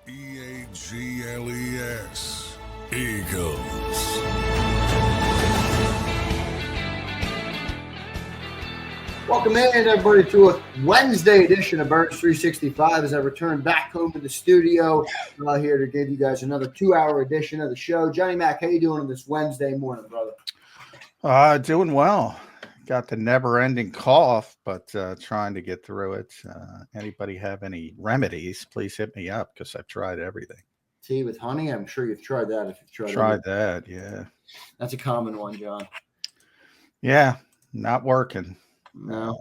EAGLES. Eagles. Welcome in, everybody, to a Wednesday edition of Birds 365 as I return back home to the studio here to give you guys another 2-hour edition of the show. Johnny Mac, how you doing on this Wednesday morning, brother? Doing well. Got the never-ending cough, but trying to get through it. Anybody have any remedies, please hit me up because I've tried everything. Tea with honey? I'm sure you've tried that if you've Tried that, yeah. That's a common one, John. Yeah, not working. No.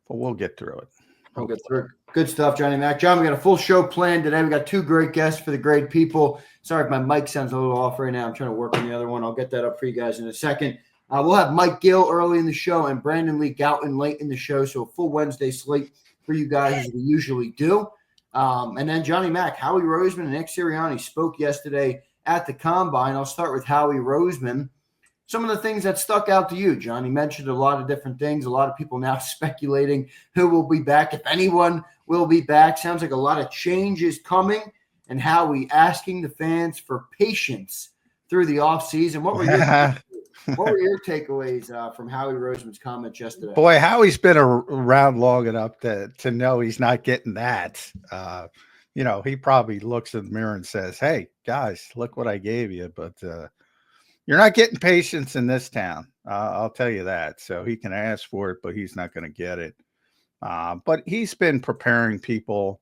But we'll get through it. We'll get through it. Good stuff, Johnny Mac. John, we got a full show planned today. We got two great guests for the great people. Sorry if my mic sounds a little off right now. I'm trying to work on the other one. I'll get that up for you guys in a second. We'll have Mike Gill early in the show and Brandon Lee Gouton late in the show. So a full Wednesday slate for you guys as we usually do. And then Johnny Mac, Howie Roseman and Nick Sirianni spoke yesterday at the Combine. I'll start with Howie Roseman. Some of the things that stuck out to you, John. He mentioned a lot of different things. A lot of people now speculating who will be back, if anyone will be back. Sounds like a lot of change is coming. And Howie asking the fans for patience through the offseason. What were your takeaways from Howie Roseman's comments yesterday? Boy, Howie's been around long enough to know he's not getting that. He probably looks in the mirror and says, hey, guys, look what I gave you. But you're not getting patience in this town. I'll tell you that. So he can ask for it, but he's not going to get it. But he's been preparing people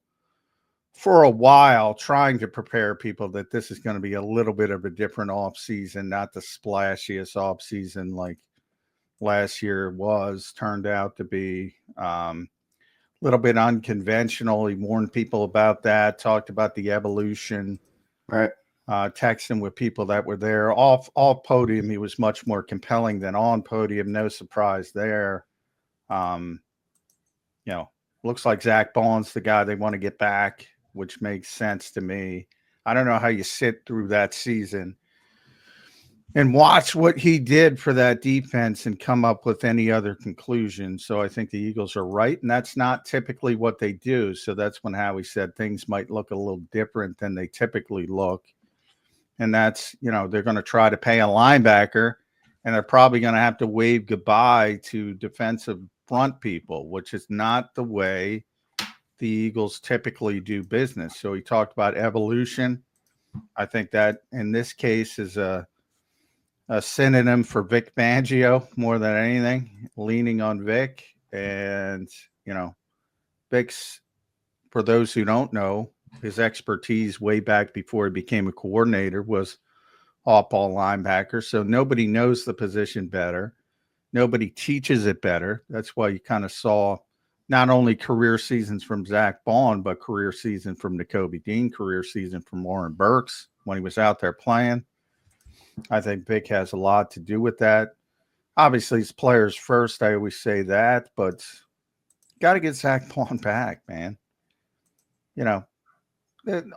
for a while, trying to prepare people that this is going to be a little bit of a different offseason, not the splashiest offseason like last year turned out to be. A little bit unconventional. He warned people about that, talked about the evolution. Right. Texting with people that were there off podium. He was much more compelling than on podium. No surprise there. Looks like Zach Baun's the guy they want to get back, which makes sense to me. I don't know how you sit through that season and watch what he did for that defense and come up with any other conclusion. So I think the Eagles are right, and that's not typically what they do. So that's when Howie said things might look a little different than they typically look. And that's, they're going to try to pay a linebacker, and they're probably going to have to wave goodbye to defensive front people, which is not the way the Eagles typically do business. So he talked about evolution. I think that in this case is a synonym for Vic Fangio more than anything, leaning on Vic. And, Vic's, for those who don't know, his expertise way back before he became a coordinator was off-ball linebacker. So nobody knows the position better. Nobody teaches it better. That's why you kind of saw not only career seasons from Zach Baun, but career season from Nakobe Dean, career season from Lauren Burks when he was out there playing. I think Vic has a lot to do with that. Obviously, it's players first. I always say that, but got to get Zach Baun back, man.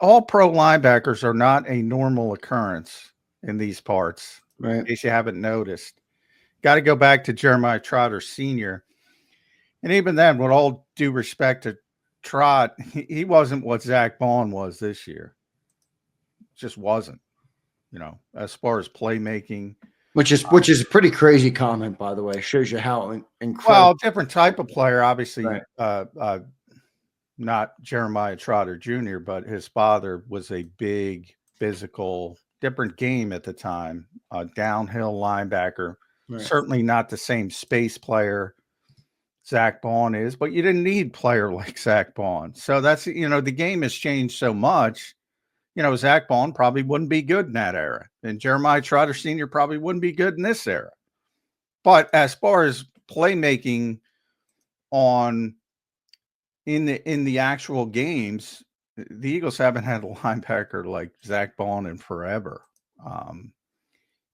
All pro linebackers are not a normal occurrence in these parts. Right. In case you haven't noticed. Got to go back to Jeremiah Trotter Sr. And even then, with all due respect to Trot, he wasn't what Zach Baun was this year. Just wasn't, as far as playmaking. Which is a pretty crazy comment, by the way. Shows you how incredible. Well, different type of player, obviously. Right. Not Jeremiah Trotter Jr., but his father was a big, physical, different game at the time, a downhill linebacker. Right. Certainly not the same space player Zach Baun is, but you didn't need a player like Zach Baun. So that's, the game has changed so much. Zach Baun probably wouldn't be good in that era, and Jeremiah Trotter Sr. probably wouldn't be good in this era. But as far as playmaking in the actual games, the Eagles haven't had a linebacker like Zach Baun in forever.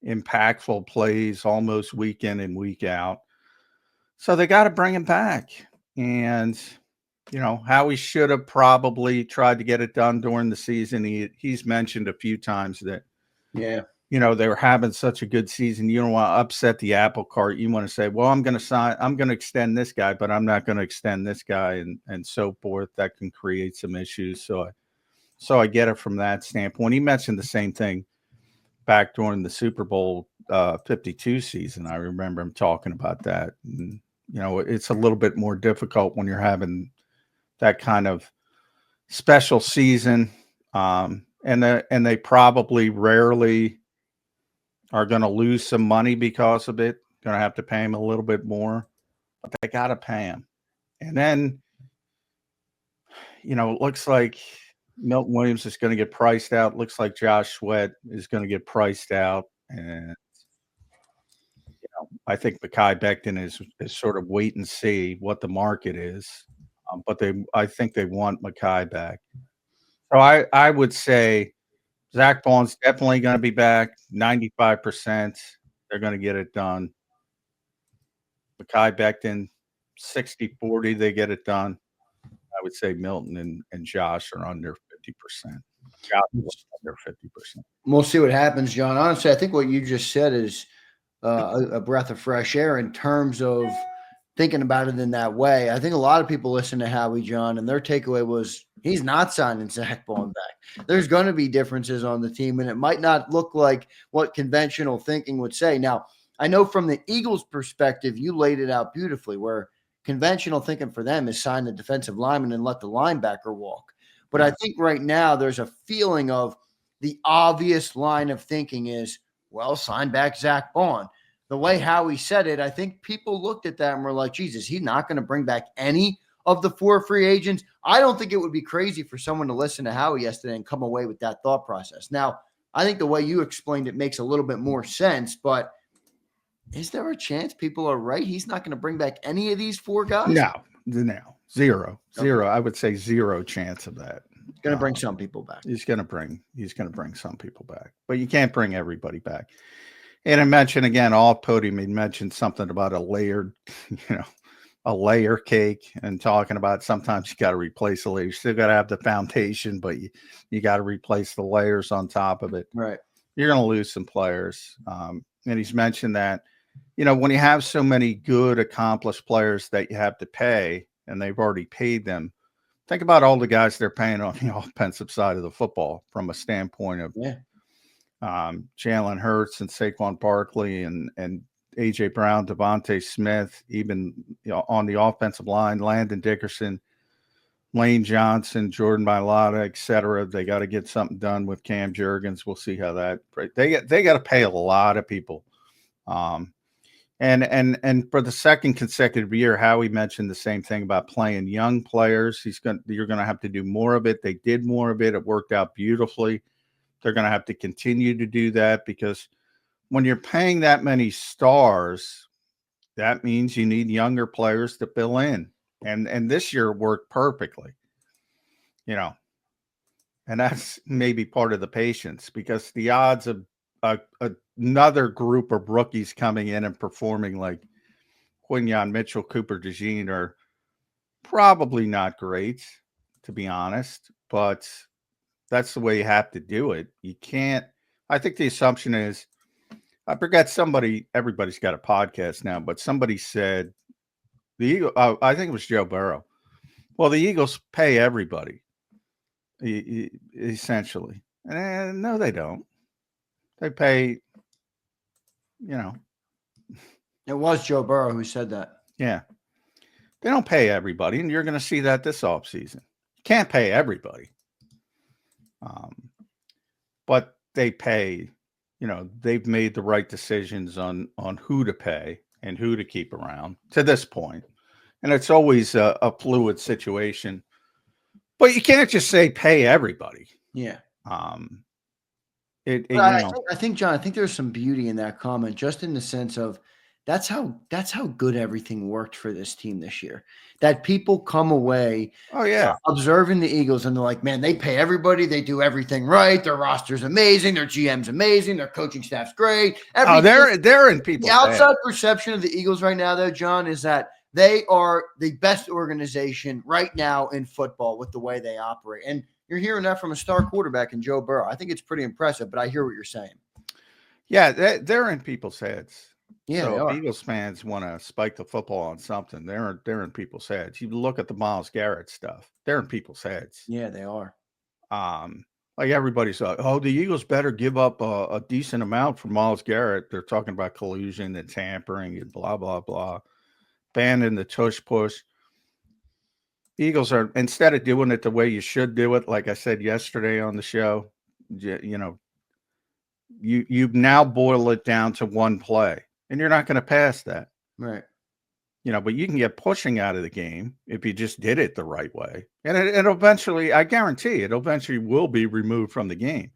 Impactful plays almost week in and week out. So they got to bring him back. And, Howie should have probably tried to get it done during the season. He's mentioned a few times that, they were having such a good season. You don't want to upset the apple cart. You want to say, well, I'm going to extend this guy, but I'm not going to extend this guy and so forth. That can create some issues. So So I get it from that standpoint. He mentioned the same thing back during the Super Bowl 52 season. I remember him talking about that. And, you know, it's a little bit more difficult when you're having that kind of special season. And they probably rarely are going to lose some money because of it. Going to have to pay him a little bit more, but they got to pay him. And then, you know, it looks like Milton Williams is going to get priced out. Looks like Josh Sweat is going to get priced out. And, you know, I think Mekhi Becton is sort of wait and see what the market is. But I think they want Mekhi back. So I would say Zach Bond's definitely going to be back. 95%. They're going to get it done. Mekhi Becton, 60-40, they get it done. I would say Milton and Josh are under 50%. Josh is under 50%. We'll see what happens, John. Honestly, I think what you just said is a breath of fresh air in terms of thinking about it in that way. I think a lot of people listen to Howie, John, and their takeaway was he's not signing Zach Bond back. There's going to be differences on the team, and it might not look like what conventional thinking would say. Now, I know from the Eagles' perspective, you laid it out beautifully, where conventional thinking for them is sign the defensive lineman and let the linebacker walk. But I think right now there's a feeling of the obvious line of thinking is, well, sign back Zach Bond. The way Howie said it, I think people looked at that and were like, Jesus, he's not going to bring back any of the 4 free agents. I don't think it would be crazy for someone to listen to Howie yesterday and come away with that thought process. Now, I think the way you explained it makes a little bit more sense, but is there a chance people are right? He's not going to bring back any of these 4 guys? No, zero. I would say zero chance of that. He's going to bring some people back. He's going to bring some people back, but you can't bring everybody back. And I mentioned again, off podium, he mentioned something about a layered, a layer cake, and talking about sometimes you got to replace the layer. You still got to have the foundation, but you got to replace the layers on top of it. Right. You're going to lose some players. And he's mentioned that, when you have so many good, accomplished players that you have to pay, and they've already paid them, think about all the guys they're paying on the offensive side of the football from a standpoint of Jalen Hurts and Saquon Barkley and A.J. Brown, Devontae Smith, even on the offensive line, Landon Dickerson, Lane Johnson, Jordan Mailata, et cetera. They got to get something done with Cam Jurgens. We'll see how that – they got to pay a lot of people. And for the second consecutive year, Howie mentioned the same thing about playing young players. You're going to have to do more of it. They did more of it. It worked out beautifully. They're going to have to continue to do that, because when you're paying that many stars, that means you need younger players to fill in. And this year worked perfectly, and that's maybe part of the patience, because the odds of another group of rookies coming in and performing like Quinyon Mitchell, Cooper DeJean are probably not great, to be honest, but that's the way you have to do it. You can't. I think the assumption is, I forget everybody's got a podcast now, but somebody said the Eagle, I think it was Joe Burrow. Well, the Eagles pay everybody, essentially. And no, they don't. They pay, It was Joe Burrow who said that. Yeah. They don't pay everybody, and you're going to see that this offseason. You can't pay everybody. But they pay, they've made the right decisions on who to pay and who to keep around to this point. And it's always a fluid situation. But you can't just say pay everybody. Yeah. I think, John, there's some beauty in that comment, just in the sense of that's how good everything worked for this team this year. That people come away observing the Eagles and they're like, man, they pay everybody. They do everything right. Their roster's amazing. Their GM's amazing. Their coaching staff's great. They're in people's The outside perception of the Eagles right now, though, John, is that they are the best organization right now in football with the way they operate. And you're hearing that from a star quarterback in Joe Burrow. I think it's pretty impressive, but I hear what you're saying. Yeah, they're in people's heads. Yeah, so if Eagles fans want to spike the football on something, they're in people's heads. You look at the Myles Garrett stuff; they're in people's heads. Yeah, they are. Like everybody's like, oh, the Eagles better give up a decent amount for Myles Garrett. They're talking about collusion and tampering and blah, blah, blah. Banning the tush push. Eagles are, instead of doing it the way you should do it, like I said yesterday on the show, you know, you now boil it down to one play, and you're not going to pass that. Right. You know, but you can get pushing out of the game if you just did it the right way. And it eventually, I guarantee it eventually will be removed from the game.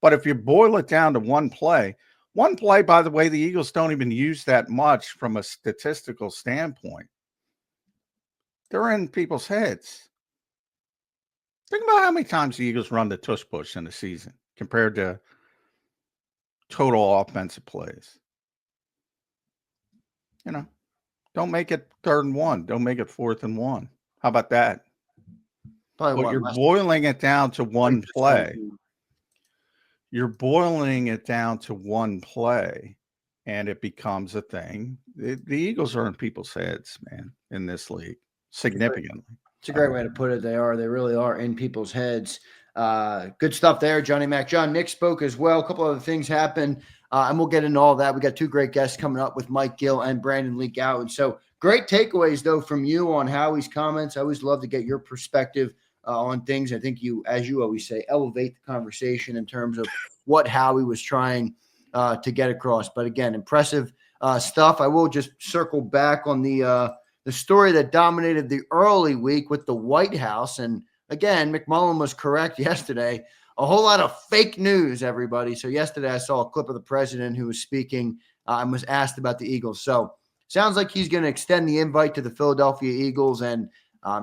But if you boil it down to one play, by the way, the Eagles don't even use that much from a statistical standpoint. They're in people's heads. Think about how many times the Eagles run the tush push in the season compared to total offensive plays. You know, don't make it 3rd and 1. Don't make it 4th and 1. How about that? Probably But you're boiling it down to one play. You're boiling it down to one play, and it becomes a thing. The Eagles are in people's heads, man, in this league, significantly. It's a great way to put it. They really are in people's heads. Good stuff there, Johnny Mac. John, Nick spoke as well. A couple other things happened, and we'll get into all that. We got 2 great guests coming up with Mike Gill and Brandon Lee Gowan. So great takeaways, though, from you on Howie's comments. I always love to get your perspective on things. I think you, as you always say, elevate the conversation in terms of what Howie was trying to get across. But again, impressive stuff. I will just circle back on the story that dominated the early week with the White House. And again, McMullen was correct yesterday. A whole lot of fake news, everybody. So yesterday I saw a clip of the president who was speaking and was asked about the Eagles. So sounds like he's going to extend the invite to the Philadelphia Eagles. And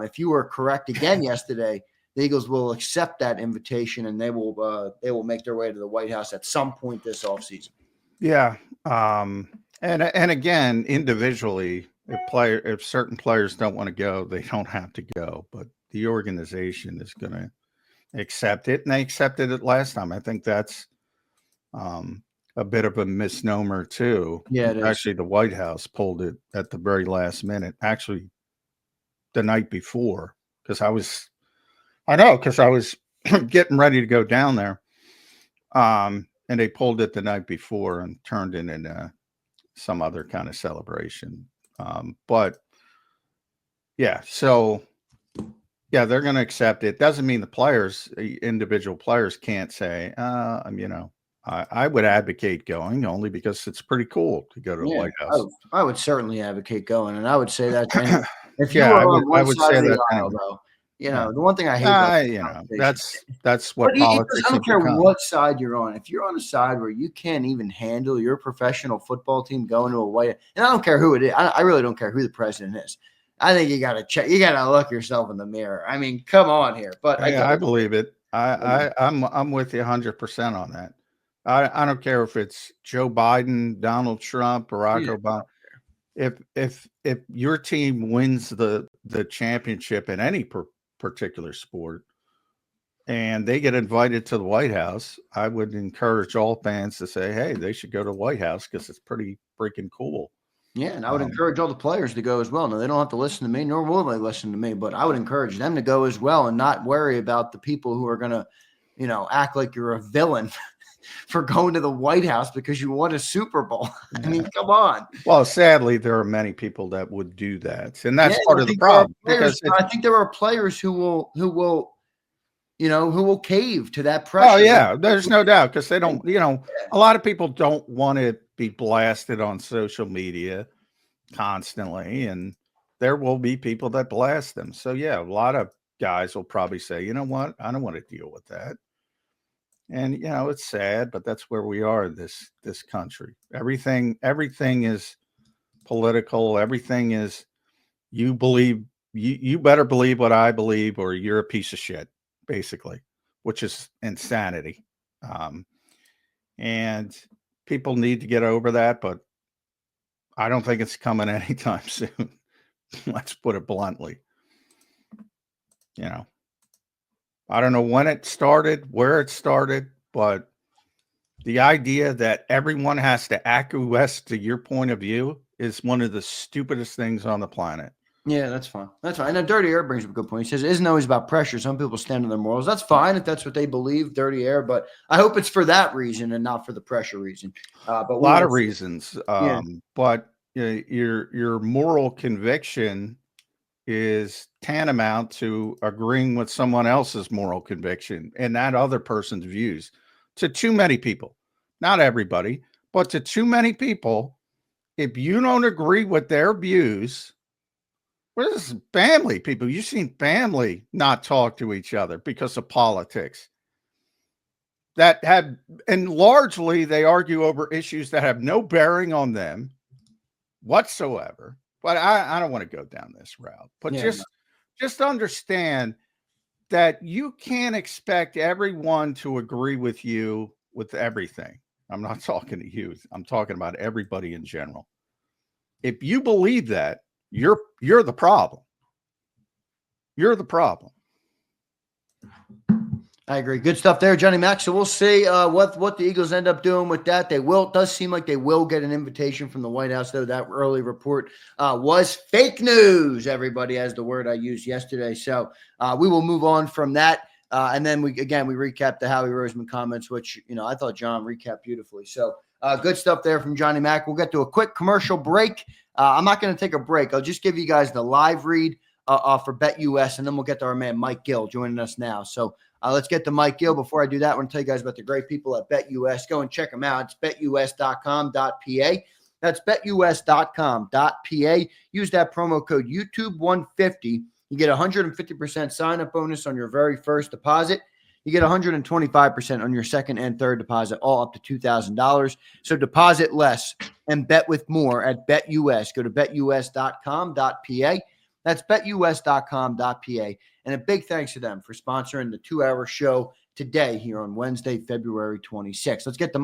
if you were correct again yesterday, the Eagles will accept that invitation and they will make their way to the White House at some point this offseason. Yeah. And again, individually, if certain players don't want to go, they don't have to go. But the organization is going to accept it, and they accepted it last time. I think that's a bit of a misnomer too. Yeah, it is. Actually, the White House pulled it at the very last minute. Actually, the night before, because I was getting ready to go down there, and they pulled it the night before and turned it into some other kind of celebration. But yeah, so yeah, they're going to accept it. Doesn't mean the players, individual players, can't say, you know, I would advocate going only because it's pretty cool to go to the White House. I would certainly advocate going, and I would say that if you Yeah, were I on one would side say of the that aisle, thing. though, you know, the one thing I hate about you know, that's what but politics I don't have care become. what side you're on. If you're on a side where you can't even handle your professional football team going to a White House, and I don't care who it is. I really don't care who the president is. I think you got to check. You got to look yourself in the mirror. I mean, come on here. But Yeah, I believe it. I'm with you 100% on that. I don't care if it's Joe Biden, Donald Trump, Barack Obama. If your team wins the championship in any particular sport and they get invited to the White House, I would encourage all fans to say, hey, they should go to the White House because it's pretty freaking cool. Yeah, and I would encourage all the players to go as well. No, they don't have to listen to me, nor will they listen to me, but I would encourage them to go as well and not worry about the people who are going to, you know, act like you're a villain for going to the White House because you won a Super Bowl. I mean, come on. Well, sadly, there are many people that would do that, and that's part of the problem. Because I think there are players who will cave to that pressure. Oh yeah, there's no doubt because they don't. You know, a lot of people don't want to be blasted on social media constantly, and there will be people that blast them. So yeah, a lot of guys will probably say, you know what, I don't want to deal with that. And you know, it's sad, but that's where we are in this country. Everything is political. Everything is you believe you better believe what I believe, or you're a piece of shit, basically, which is insanity. And people need to get over that, but I don't think it's coming anytime soon. Let's put it bluntly. You know, I don't know when it started, where it started, but the idea that everyone has to acquiesce to your point of view is one of the stupidest things on the planet. Yeah, that's fine. That's fine. And then Dirty Air brings up a good point. He says it isn't always about pressure. Some people stand on their morals. That's fine if that's what they believe, Dirty Air. But I hope it's for that reason and not for the pressure reason. But A lot of reasons. Yeah. But your moral conviction is tantamount to agreeing with someone else's moral conviction and that other person's views. To too many people, not everybody, but to too many people, if you don't agree with their views, well, this is family people. You've seen family not talk to each other because of politics. That have, and largely they argue over issues that have no bearing on them whatsoever. But I don't want to go down this route. But just understand that you can't expect everyone to agree with you with everything. I'm not talking to you. I'm talking about everybody in general. If you believe that, you're the problem. You're the problem. I agree. Good stuff there, Johnny Mac. So we'll see what the Eagles end up doing with that. It does seem like they will get an invitation from the White House, though. That early report was fake news, everybody, as the word I used yesterday. So we will move on from that. And then we recap the Howie Roseman comments, which, I thought John recapped beautifully. So good stuff there from Johnny Mac. We'll get to a quick commercial break. I'm not going to take a break. I'll just give you guys the live read for BetUS, and then we'll get to our man Mike Gill joining us now. So let's get to Mike Gill. Before I do that, I want to tell you guys about the great people at BetUS. Go and check them out. It's betus.com.pa. That's betus.com.pa. Use that promo code YouTube150. You get 150% sign-up bonus on your very first deposit. You get 125% on your second and third deposit, all up to $2,000. So deposit less and bet with more at BetUS. Go to betus.com.pa. That's betus.com.pa. And a big thanks to them for sponsoring the 2-hour show today here on Wednesday, February 26th. Let's get the